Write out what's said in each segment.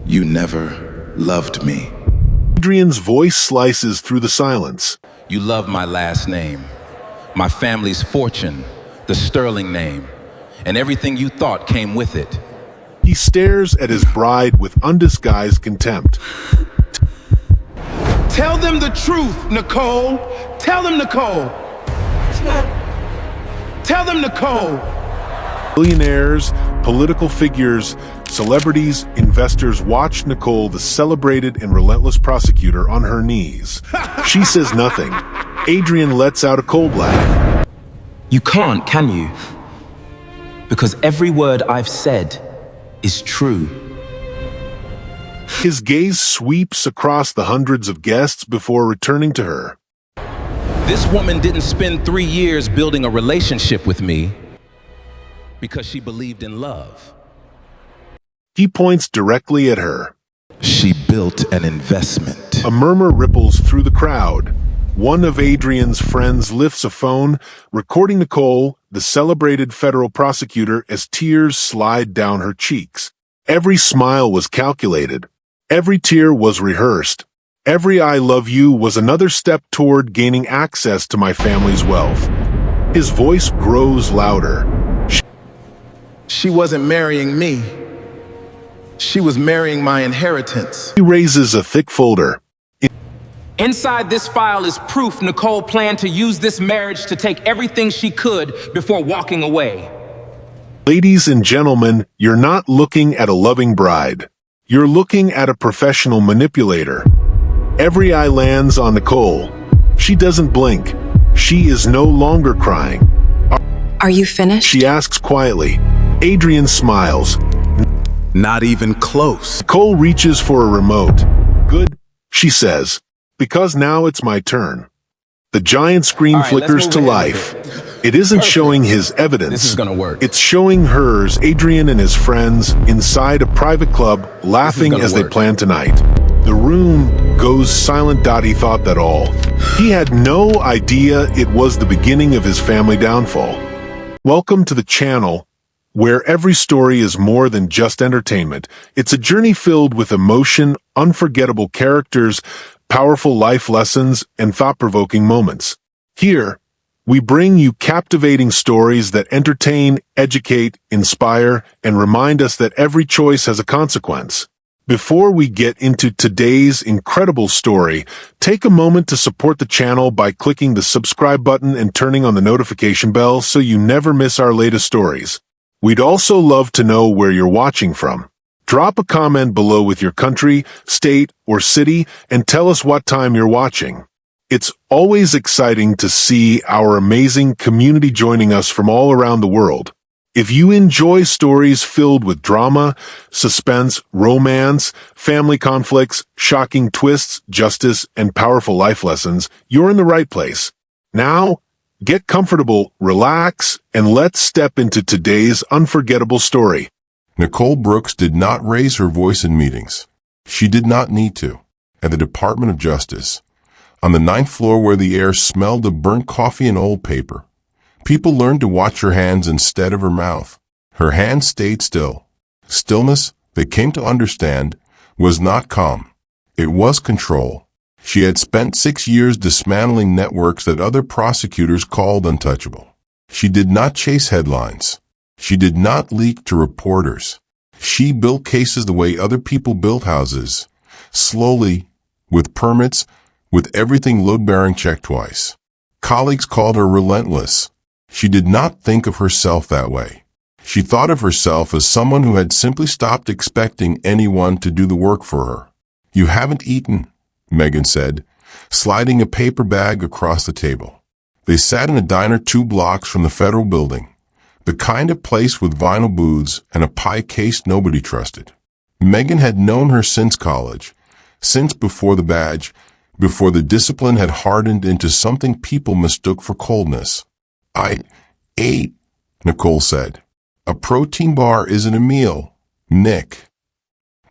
You never loved me. Adrian's voice slices through the silence. You loved my last name, my family's fortune, the sterling name, and everything you thought came with it. He stares at his bride with undisguised contempt. Tell them the truth, Nicole. Tell them, Nicole. Tell them, Nicole. Billionaires, political figures, celebrities, investors watch Nicole, the celebrated and relentless prosecutor, on her knees. She says nothing. Adrian lets out a cold laugh. You can't, can you? Because every word I've said is true. His gaze sweeps across the hundreds of guests before returning to her. This woman didn't spend 3 years building a relationship with me because she believed in love. He points directly at her. She built an investment. A murmur ripples through the crowd. One of Adrian's friends lifts a phone, recording Nicole, the celebrated federal prosecutor, as tears slide down her cheeks. Every smile was calculated. Every tear was rehearsed. Every "I love you" was another step toward gaining access to my family's wealth. His voice grows louder. She wasn't marrying me. She was marrying my inheritance. He raises a thick folder. Inside this file is proof Nicole planned to use this marriage to take everything she could before walking away. Ladies and gentlemen, you're not looking at a loving bride. You're looking at a professional manipulator. Every eye lands on Nicole. She doesn't blink. She is no longer crying. Are you finished? She asks quietly. Adrian smiles. Not even close. Nicole reaches for a remote. Good, she says, because now it's my turn. The giant screen flickers to life. It isn't showing his evidence. This is gonna work. It's showing hers, Adrian and his friends, inside a private club, laughing as they plan tonight. The room goes silent. He thought that all. He had no idea it was the beginning of his family downfall. Welcome to the channel, where every story is more than just entertainment. It's a journey filled with emotion, unforgettable characters, powerful life lessons, and thought-provoking moments. Here, we bring you captivating stories that entertain, educate, inspire, and remind us that every choice has a consequence. Before we get into today's incredible story, take a moment to support the channel by clicking the subscribe button and turning on the notification bell so you never miss our latest stories. We'd also love to know where you're watching from. Drop a comment below with your country, state, or city and tell us what time you're watching. It's always exciting to see our amazing community joining us from all around the world. If you enjoy stories filled with drama, suspense, romance, family conflicts, shocking twists, justice, and powerful life lessons, you're in the right place. Now, get comfortable, relax, and let's step into today's unforgettable story. Nicole Brooks did not raise her voice in meetings. She did not need to. At the Department of Justice, on the 9th floor where the air smelled of burnt coffee and old paper, people learned to watch her hands instead of her mouth. Her hands stayed still. Stillness, they came to understand, was not calm. It was control. She had spent 6 years dismantling networks that other prosecutors called untouchable. She did not chase headlines. She did not leak to reporters. She built cases the way other people built houses, slowly, with permits, with everything load-bearing checked twice. Colleagues called her relentless. She did not think of herself that way. She thought of herself as someone who had simply stopped expecting anyone to do the work for her. "You haven't eaten," Megan said, sliding a paper bag across the table. They sat in a diner 2 blocks from the federal building, the kind of place with vinyl booths and a pie case nobody trusted. Megan had known her since college, since before the badge, before the discipline had hardened into something people mistook for coldness. "I ate," Nicole said. "A protein bar isn't a meal, Nick."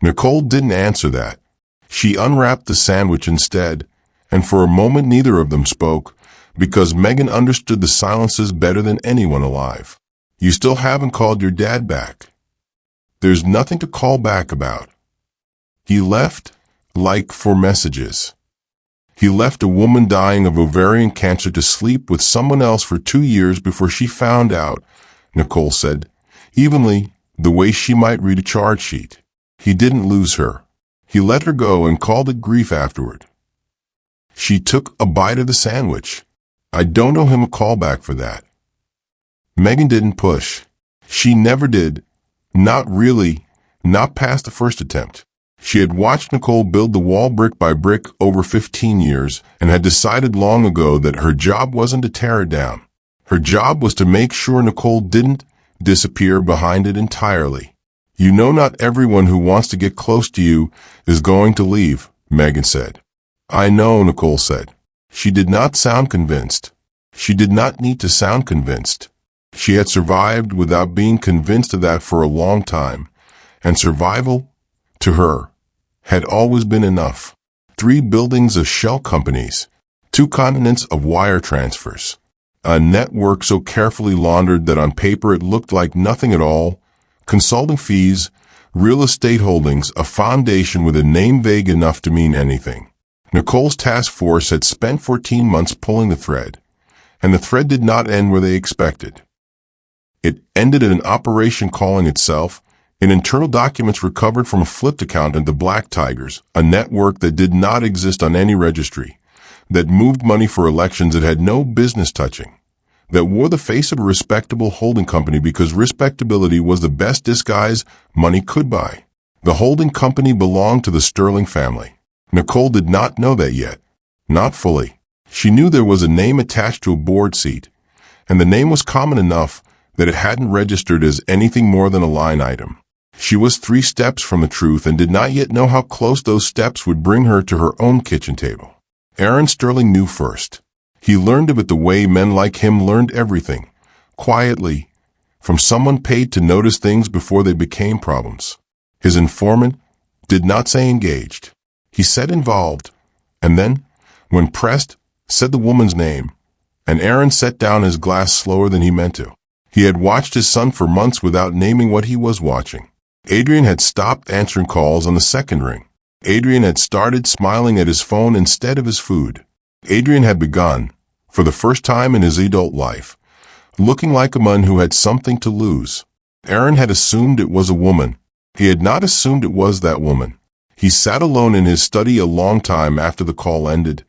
Nicole didn't answer that. She unwrapped the sandwich instead, and for a moment neither of them spoke, because Megan understood the silences better than anyone alive. "You still haven't called your dad back." "There's nothing to call back about." He left, like for messages. He left a woman dying of ovarian cancer to sleep with someone else for 2 years before she found out, Nicole said, evenly, the way she might read a charge sheet. He didn't lose her. He let her go and called it grief afterward. She took a bite of the sandwich. I don't owe him a callback for that. Megan didn't push. She never did. Not really. Not past the first attempt. She had watched Nicole build the wall brick by brick over 15 years and had decided long ago that her job wasn't to tear it down. Her job was to make sure Nicole didn't disappear behind it entirely. You know, not everyone who wants to get close to you is going to leave, Megan said. I know, Nicole said. She did not sound convinced. She did not need to sound convinced. She had survived without being convinced of that for a long time, and survival, to her, had always been enough. 3 buildings of shell companies, 2 continents of wire transfers, a network so carefully laundered that on paper it looked like nothing at all, consulting fees, real estate holdings, a foundation with a name vague enough to mean anything. Nicole's task force had spent 14 months pulling the thread, and the thread did not end where they expected. It ended in an operation calling itself, in internal documents recovered from a flipped account at the Black Tigers, a network that did not exist on any registry, that moved money for elections it had no business touching, that wore the face of a respectable holding company because respectability was the best disguise money could buy. The holding company belonged to the Sterling family. Nicole did not know that yet. Not fully. She knew there was a name attached to a board seat, and the name was common enough that it hadn't registered as anything more than a line item. She was 3 steps from the truth and did not yet know how close those steps would bring her to her own kitchen table. Aaron Sterling knew first. He learned of it the way men like him learned everything, quietly, from someone paid to notice things before they became problems. His informant did not say engaged. He said involved, and then, when pressed, said the woman's name, and Aaron set down his glass slower than he meant to. He had watched his son for months without naming what he was watching. Adrian had stopped answering calls on the second ring. Adrian had started smiling at his phone instead of his food. Adrian had begun, for the first time in his adult life, looking like a man who had something to lose. Aaron had assumed it was a woman. He had not assumed it was that woman. He sat alone in his study a long time after the call ended,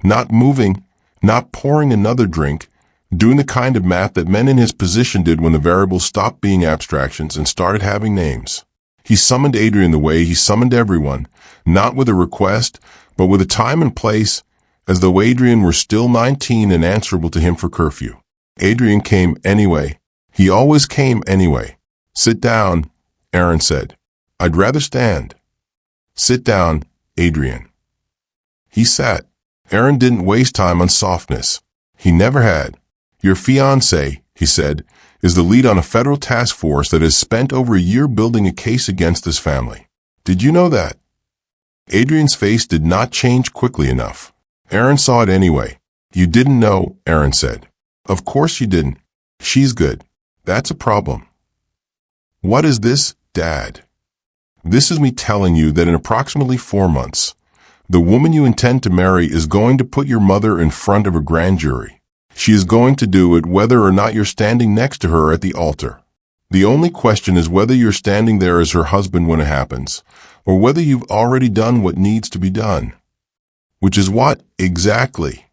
not moving, not pouring another drink, doing the kind of math that men in his position did when the variables stopped being abstractions and started having names. He summoned Adrian the way he summoned everyone, not with a request, but with a time and place, as though Adrian were still 19 and answerable to him for curfew. Adrian came anyway. He always came anyway. Sit down, Aaron said. I'd rather stand. Sit down, Adrian. He sat. Aaron didn't waste time on softness. He never had. Your fiancé, he said, is the lead on a federal task force that has spent over a year building a case against this family. Did you know that? Adrian's face did not change quickly enough. Aaron saw it anyway. You didn't know, Aaron said. Of course you didn't. She's good. That's a problem. What is this, Dad? This is me telling you that in approximately 4 months, the woman you intend to marry is going to put your mother in front of a grand jury. She is going to do it whether or not you're standing next to her at the altar. The only question is whether you're standing there as her husband when it happens, or whether you've already done what needs to be done. Which is what, exactly?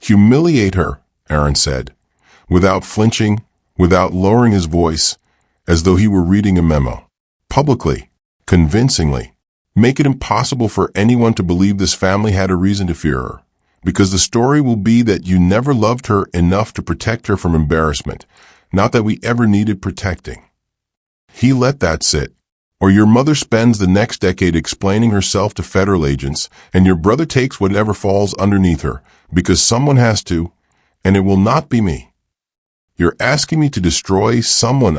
Humiliate her, Aaron said, without flinching, without lowering his voice, as though he were reading a memo. Publicly, convincingly, make it impossible for anyone to believe this family had a reason to fear her. Because the story will be that you never loved her enough to protect her from embarrassment, not that we ever needed protecting. He let that sit. Or your mother spends the next decade explaining herself to federal agents, and your brother takes whatever falls underneath her, because someone has to, and it will not be me. You're asking me to destroy someone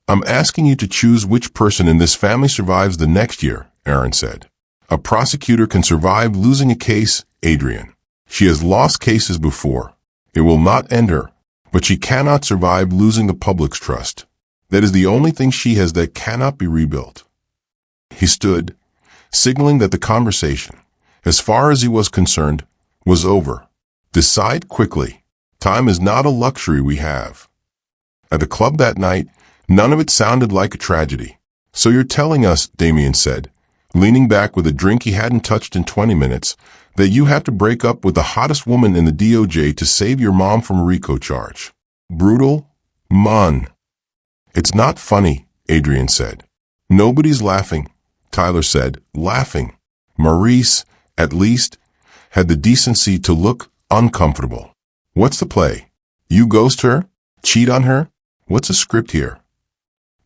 I'm asking you to choose which person in this family survives the next year, Aaron said. A prosecutor can survive losing a case, Adrian. She has lost cases before. It will not end her, but she cannot survive losing the public's trust. That is the only thing she has that cannot be rebuilt. He stood, signaling that the conversation, as far as he was concerned, was over. Decide quickly. Time is not a luxury we have. At the club that night, none of it sounded like a tragedy. So you're telling us, Damien said, leaning back with a drink he hadn't touched in 20 minutes, that you have to break up with the hottest woman in the DOJ to save your mom from a RICO charge. Brutal? Man. It's not funny, Adrian said. Nobody's laughing, Tyler said, laughing. Maurice, at least, had the decency to look uncomfortable. What's the play? You ghost her? Cheat on her? What's a script here?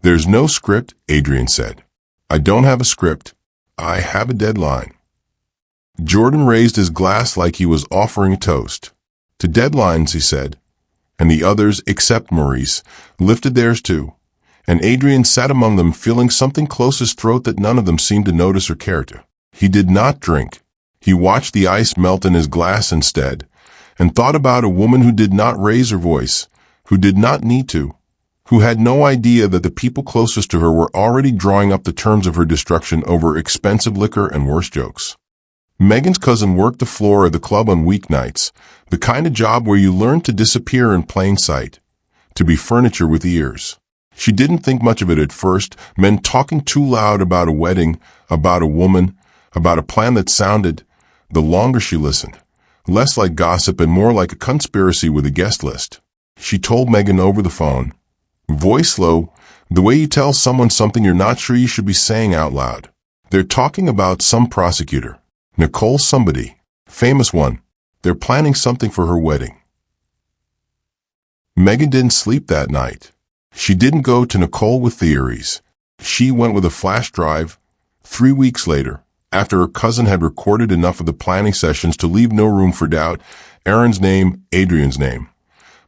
There's no script, Adrian said. I don't have a script. I have a deadline. Jordan raised his glass like he was offering a toast. To deadlines, he said, and the others, except Maurice, lifted theirs too, and Adrian sat among them feeling something close his throat that none of them seemed to notice or care to. He did not drink. He watched the ice melt in his glass instead, and thought about a woman who did not raise her voice, who did not need to, who had no idea that the people closest to her were already drawing up the terms of her destruction over expensive liquor and worse jokes. Megan's cousin worked the floor of the club on weeknights, the kind of job where you learn to disappear in plain sight, to be furniture with ears. She didn't think much of it at first, men talking too loud about a wedding, about a woman, about a plan that sounded, the longer she listened, less like gossip and more like a conspiracy with a guest list. She told Megan over the phone, voice low, the way you tell someone something you're not sure you should be saying out loud. They're talking about some prosecutor. Nicole somebody. Famous one. They're planning something for her wedding. Megan didn't sleep that night. She didn't go to Nicole with theories. She went with a flash drive. 3 weeks later, after her cousin had recorded enough of the planning sessions to leave no room for doubt, Aaron's name, Adrian's name.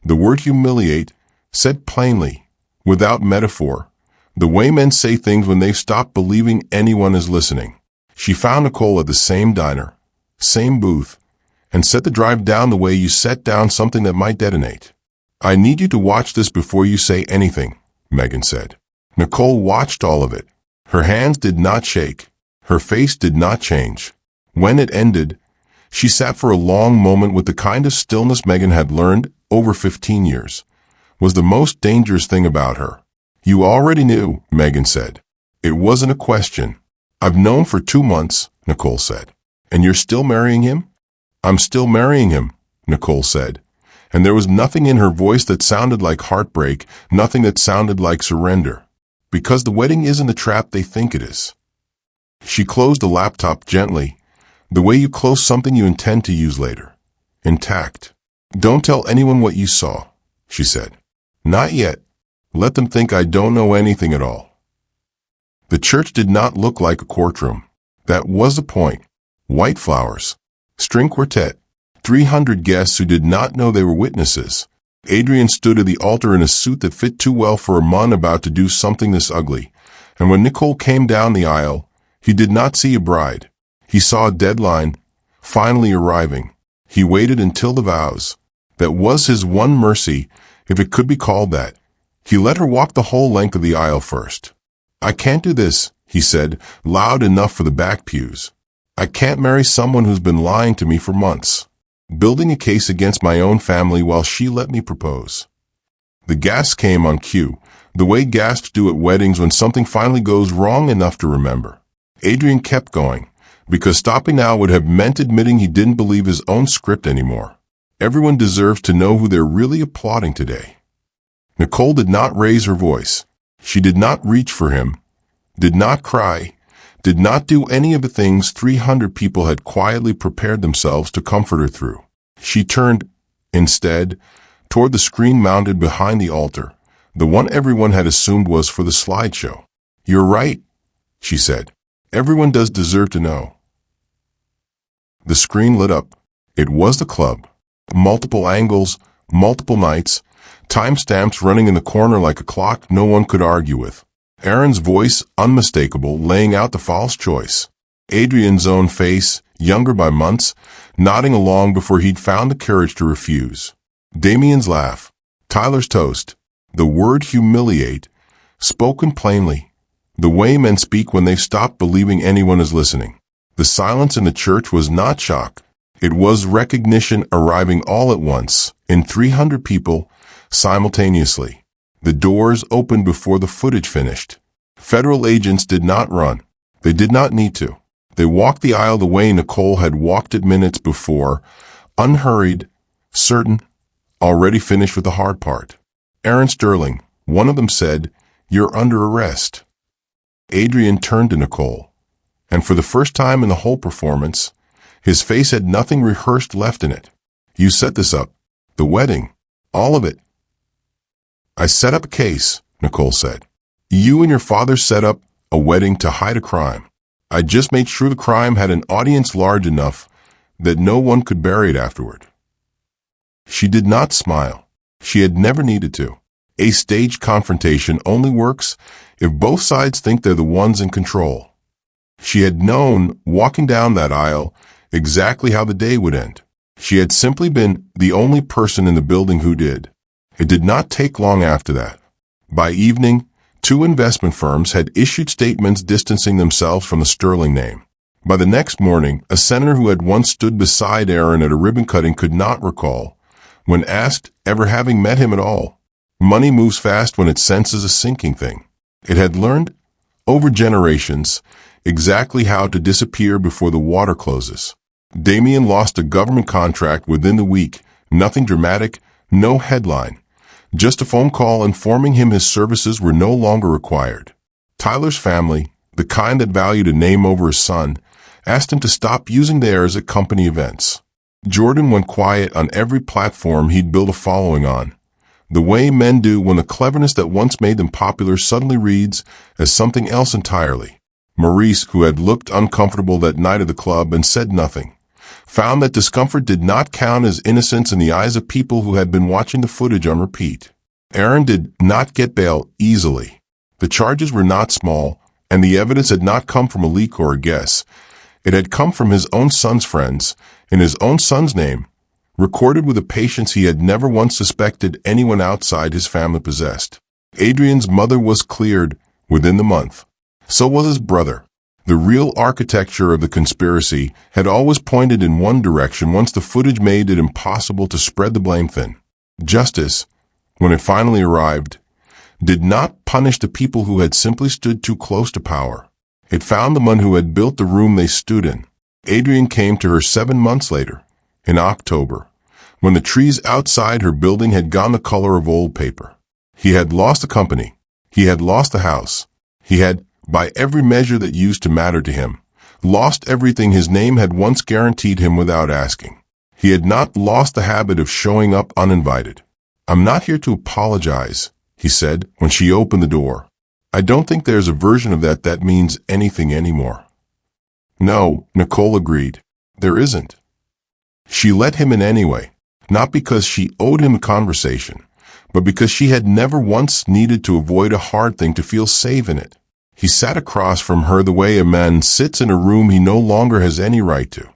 The word humiliate, said plainly, without metaphor, the way men say things when they've stopped believing anyone is listening. She found Nicole at the same diner, same booth, and set the drive down the way you set down something that might detonate. I need you to watch this before you say anything, Megan said. Nicole watched all of it. Her hands did not shake. Her face did not change. When it ended, she sat for a long moment with the kind of stillness Megan had learned, over 15 years, was the most dangerous thing about her. You already knew, Megan said. It wasn't a question. I've known for 2 months, Nicole said. And you're still marrying him? I'm still marrying him, Nicole said. And there was nothing in her voice that sounded like heartbreak, nothing that sounded like surrender. Because the wedding isn't the trap they think it is. She closed the laptop gently, the way you close something you intend to use later. Intact. Don't tell anyone what you saw, she said. Not yet. Let them think I don't know anything at all. The church did not look like a courtroom. That was the point. White flowers. String quartet. 300 guests who did not know they were witnesses. Adrian stood at the altar in a suit that fit too well for a man about to do something this ugly. And when Nicole came down the aisle, he did not see a bride. He saw a deadline, finally arriving. He waited until the vows. That was his one mercy, if it could be called that. He let her walk the whole length of the aisle first. I can't do this, he said, loud enough for the back pews. I can't marry someone who's been lying to me for months, building a case against my own family while she let me propose. The gasps came on cue, the way gasps do at weddings when something finally goes wrong enough to remember. Adrian kept going, because stopping now would have meant admitting he didn't believe his own script anymore. Everyone deserves to know who they're really applauding today. Nicole did not raise her voice. She did not reach for him, did not cry, did not do any of the things 300 people had quietly prepared themselves to comfort her through. She turned, instead, toward the screen mounted behind the altar, the one everyone had assumed was for the slideshow. You're right, she said. Everyone does deserve to know. The screen lit up. It was the club. Multiple angles, multiple nights, timestamps running in the corner like a clock no one could argue with. Aaron's voice, unmistakable, laying out the false choice. Adrian's own face, younger by months, nodding along before he'd found the courage to refuse. Damien's laugh. Tyler's toast. The word humiliate, spoken plainly, The way men speak when they've stopped believing anyone is listening. The silence in the church was not shock. It was recognition arriving all at once, in 300 people, simultaneously. The doors opened before the footage finished. Federal agents did not run. They did not need to. They walked the aisle the way Nicole had walked it minutes before, unhurried, certain, already finished with the hard part. Aaron Sterling, one of them said, "You're under arrest." Adrian turned to Nicole, and for the first time in the whole performance, his face had nothing rehearsed left in it. "You set this up. The wedding. All of it." "I set up a case," Nicole said. "You and your father set up a wedding to hide a crime. I just made sure the crime had an audience large enough that no one could bury it afterward." She did not smile. She had never needed to. A staged confrontation only works if both sides think they're the ones in control. She had known, walking down that aisle, exactly how the day would end. She had simply been the only person in the building who did. It did not take long after that. By evening, 2 investment firms had issued statements distancing themselves from the Sterling name. By the next morning, a senator who had once stood beside Aaron at a ribbon cutting could not recall, when asked, ever having met him at all. Money moves fast when it senses a sinking thing. It had learned, over generations, exactly how to disappear before the water closes. Damien lost a government contract within the week, nothing dramatic, no headline. Just a phone call informing him his services were no longer required. Tyler's family, the kind that valued a name over a son, asked him to stop using theirs at company events. Jordan went quiet on every platform he'd built a following on, the way men do when the cleverness that once made them popular suddenly reads as something else entirely. Maurice, who had looked uncomfortable that night at the club and said nothing, found that discomfort did not count as innocence in the eyes of people who had been watching the footage on repeat. Aaron did not get bail easily. The charges were not small, and the evidence had not come from a leak or a guess. It had come from his own son's friends, in his own son's name, recorded with a patience he had never once suspected anyone outside his family possessed. Adrian's mother was cleared within the month. So was his brother. The real architecture of the conspiracy had always pointed in one direction once the footage made it impossible to spread the blame thin. Justice, when it finally arrived, did not punish the people who had simply stood too close to power. It found the man who had built the room they stood in. Adrian came to her 7 months later, in October, when the trees outside her building had gone the color of old paper. He had lost the company. He had lost the house. He had, by every measure that used to matter to him, lost everything his name had once guaranteed him without asking. He had not lost the habit of showing up uninvited. "I'm not here to apologize," he said when she opened the door. "I don't think there's a version of that means anything anymore." "No," Nicole agreed. "There isn't." She let him in anyway, not because she owed him a conversation, but because she had never once needed to avoid a hard thing to feel safe in it. He sat across from her the way a man sits in a room he no longer has any right to.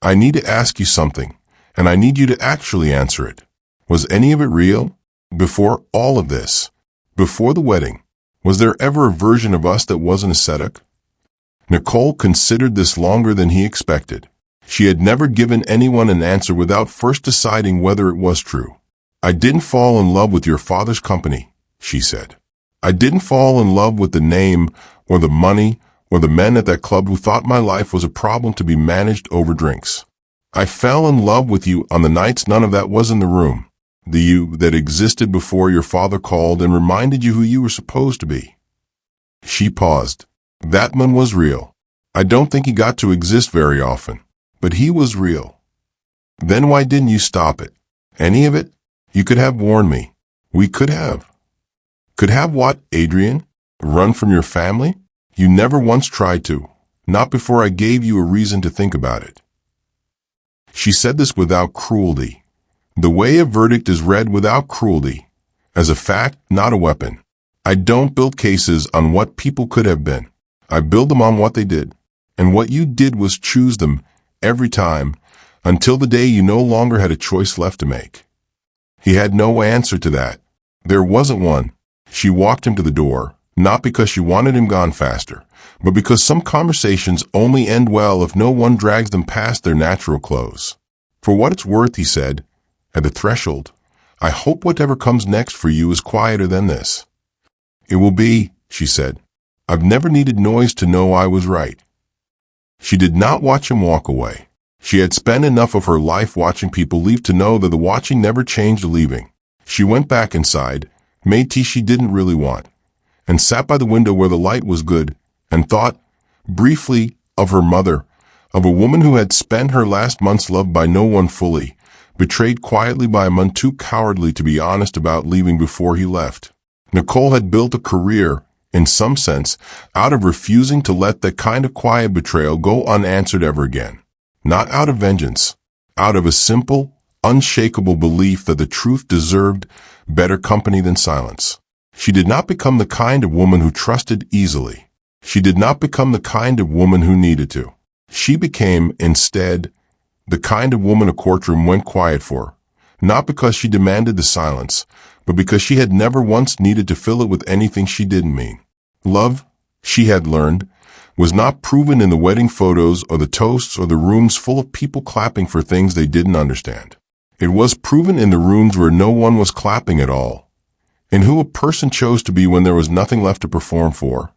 "I need to ask you something, and I need you to actually answer it. Was any of it real? Before all of this, before the wedding, was there ever a version of us that wasn't a setup?" Nicole considered this longer than he expected. She had never given anyone an answer without first deciding whether it was true. "I didn't fall in love with your father's company," she said. "I didn't fall in love with the name or the money or the men at that club who thought my life was a problem to be managed over drinks. I fell in love with you on the nights none of that was in the room, the you that existed before your father called and reminded you who you were supposed to be." She paused. "That man was real. I don't think he got to exist very often, but he was real. Then why didn't you stop it? Any of it? You could have warned me. We could have." "Could have what, Adrian? Run from your family? You never once tried to. Not before I gave you a reason to think about it." She said this without cruelty. The way a verdict is read without cruelty, as a fact, not a weapon. "I don't build cases on what people could have been. I build them on what they did. And what you did was choose them every time, until the day you no longer had a choice left to make." He had no answer to that. There wasn't one. She walked him to the door, Not because she wanted him gone faster, but because some conversations only end well if no one drags them past their natural close. For what it's worth, he said, at the threshold, I hope whatever comes next for you is quieter than this. It will be, she said. I've never needed noise to know I was right. She did not watch him walk away. She had spent enough of her life watching people leave to know that the watching never changed the leaving. She went back inside, made tea she didn't really want, and sat by the window where the light was good, and thought, briefly, of her mother, of a woman who had spent her last months loved by no one fully, betrayed quietly by a man too cowardly to be honest about leaving before he left. Nicole had built a career, in some sense, out of refusing to let that kind of quiet betrayal go unanswered ever again. Not out of vengeance, out of a simple, unshakable belief that the truth deserved better company than silence. She did not become the kind of woman who trusted easily. She did not become the kind of woman who needed to. She became, instead, the kind of woman a courtroom went quiet for, not because she demanded the silence, but because she had never once needed to fill it with anything she didn't mean. Love, she had learned, was not proven in the wedding photos or the toasts or the rooms full of people clapping for things they didn't understand. It was proven in the rooms where no one was clapping at all, in who a person chose to be when there was nothing left to perform for,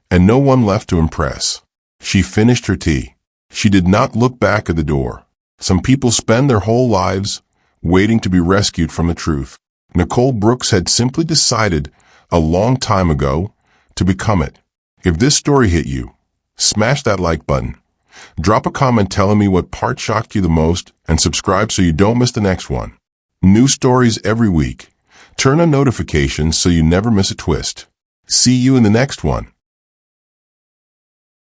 and no one left to impress. She finished her tea. She did not look back at the door. Some people spend their whole lives waiting to be rescued from the truth. Nicole Brooks had simply decided, a long time ago, to become it. If this story hit you, smash that like button. Drop a comment telling me what part shocked you the most, and subscribe so you don't miss the next one. New stories every week. Turn on notifications so you never miss a twist. See you in the next one.